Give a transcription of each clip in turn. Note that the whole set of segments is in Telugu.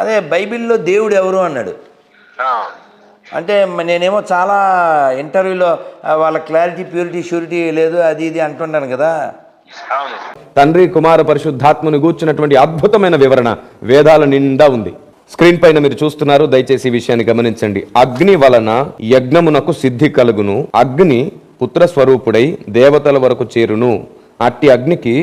అదే బైబిల్లో దేవుడు ఎవరు అన్నాడు. అంటే నేనేమో చాలా ఇంటర్వ్యూలో వాళ్ళ క్లారిటీ, ప్యూరిటీ, ష్యూరిటీ లేదు అది ఇది అంటుంటాను కదా. తండ్రి, కుమార, పరిశుద్ధాత్మను గూర్చినటువంటి అద్భుతమైన వివరణ వేదాల నిండా ఉంది. స్క్రీన్ పైన మీరు చూస్తున్నారు, దయచేసి ఈ విషయాన్ని గమనించండి. అగ్ని వలన యజ్ఞమునకు సిద్ధి కలుగును, అగ్ని పుత్ర స్వరూపుడై దేవతల వరకు చేరును, అట్టి అగ్నికి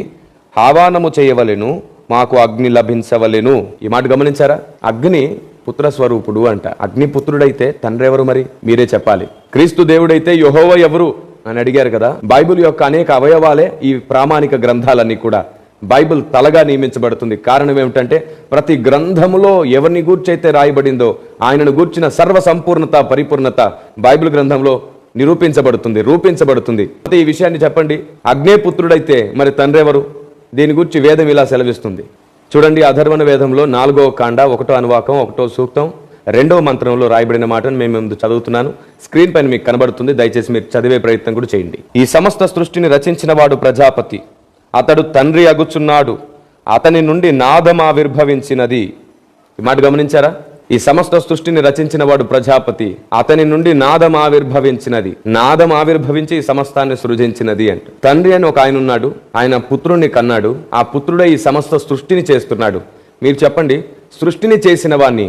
ఆహ్వానము చేయవలెను, మాకు అగ్ని లభించవలెను. ఈ మాట గమనించారా? అగ్ని పుత్ర స్వరూపుడు అంట. అగ్నిపుత్రుడైతే తండ్రి ఎవరు? మరి మీరే చెప్పాలి. క్రీస్తు దేవుడైతే యెహోవా ఎవరు అని అడిగారు కదా. బైబిల్ యొక్క అనేక అవయవాలే ఈ ప్రామాణిక గ్రంథాలన్నీ కూడా బైబిల్ తలగా నియమించబడుతుంది. కారణం ఏమిటంటే ప్రతి గ్రంథములో ఎవరిని గూర్చైతే రాయబడిందో ఆయనను గూర్చిన సర్వ సంపూర్ణత, పరిపూర్ణత బైబిల్ గ్రంథంలో రూపించబడుతుంది. ఈ విషయాన్ని చెప్పండి. అగ్నేపుత్రుడైతే మరి తండ్రి ఎవరు? దీని గురించి వేదం ఇలా సెలవిస్తుంది. చూడండి, అధర్వణ వేదంలో 4వ కాండ 1వ అనువాకం 1వ సూక్తం 2వ మంత్రంలో రాయబడిన మాటను మేము ముందు చదువుతున్నాను. స్క్రీన్ పైన మీకు కనబడుతుంది, దయచేసి మీరు చదివే ప్రయత్నం కూడా చేయండి. ఈ సమస్త సృష్టిని రచించిన వాడు ప్రజాపతి, అతడు తండ్రి అగుచున్నాడు, అతని నుండి నాదం ఆవిర్భవించినది. ఈ మాట గమనించారా? ఈ సమస్త సృష్టిని రచించిన వాడు ప్రజాపతి, అతని నుండి నాదం ఆవిర్భవించినది. నాదం ఆవిర్భవించి ఈ సమస్తాన్ని సృజించినది అంట. తండ్రి అని ఒక ఆయన ఉన్నాడు, ఆయన పుత్రుణ్ణి కన్నాడు, ఆ పుత్రుడే ఈ సమస్త సృష్టిని చేస్తున్నాడు. మీరు చెప్పండి, సృష్టిని చేసిన వాణ్ణి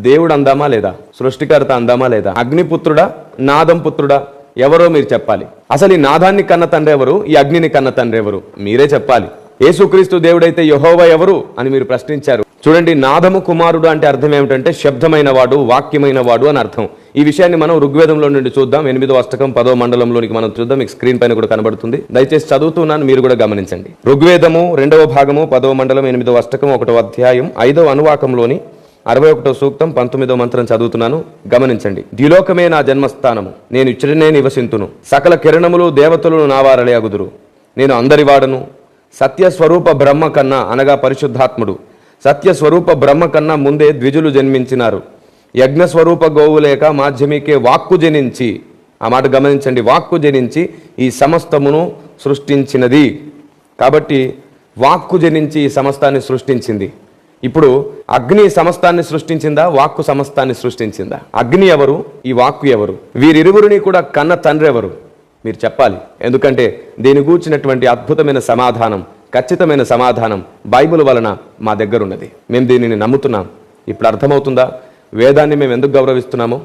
దేవుడు అందామా లేదా? సృష్టికర్త అందామా లేదా? అగ్నిపుత్రుడా, నాదం పుత్రుడా, ఎవరో మీరు చెప్పాలి. అసలు ఈ నాదాన్ని కన్న తండ్రి ఎవరు? ఈ అగ్నిని కన్న తండ్రి ఎవరు? మీరే చెప్పాలి. యేసుక్రీస్తు దేవుడైతే యెహోవా ఎవరు అని మీరు ప్రశ్నించారు. చూడండి, నాదము కుమారుడు అంటే అర్థం ఏమిటంటే శబ్దమైన వాడు, వాక్యమైన వాడు అని అర్థం. ఈ విషయాన్ని మనం ఋగ్వేదంలో నుండి చూద్దాం. 8వ అష్టకం 10వ మండలంలోనికి మనం చూద్దాం. మీకు స్క్రీన్ పైన కూడా కనబడుతుంది, దయచేసి చదువుతున్నాను, మీరు కూడా గమనించండి. ఋగ్వేదము 2వ భాగము 10వ మండలం 8వ అష్టకం 1వ అధ్యాయం 5వ అనువాకంలోని 61వ సూక్తం 19వ మంత్రం చదువుతున్నాను, గమనించండి. ద్యులోకమే నా జన్మస్థానము, నేను ఇచ్చటనే నివసింతును, సకల కిరణములు దేవతలను నా వారలే అగుదురు. నేను అందరి వాడను, సత్యస్వరూప బ్రహ్మ కన్నా అనగా పరిశుద్ధాత్ముడు సత్యస్వరూప బ్రహ్మ కన్నా ముందే ద్విజులు జన్మించినారు. యజ్ఞస్వరూప గోవు లేక మాధ్యమికే వాక్కు జనించి, ఆ మాట గమనించండి, వాక్కు జనించి ఈ సమస్తమును సృష్టించినది. కాబట్టి వాక్కు జనించి ఈ సమస్తాన్ని సృష్టించింది. ఇప్పుడు అగ్ని సమస్తాన్ని సృష్టించిందా? వాక్కు సమస్తాన్ని సృష్టించిందా? అగ్ని ఎవరు? ఈ వాక్కు ఎవరు? వీరిరువురిని కూడా కన్న తండ్రి ఎవరు? మీరు చెప్పాలి. ఎందుకంటే దీని గూర్చినటువంటి అద్భుతమైన సమాధానం, ఖచ్చితమైన సమాధానం బైబిల్ వలన మా దగ్గర ఉన్నది. మేము దీనిని నమ్ముతున్నాం. ఇప్పుడు అర్థమవుతుందా వేదాన్ని మేము ఎందుకు గౌరవిస్తున్నామో?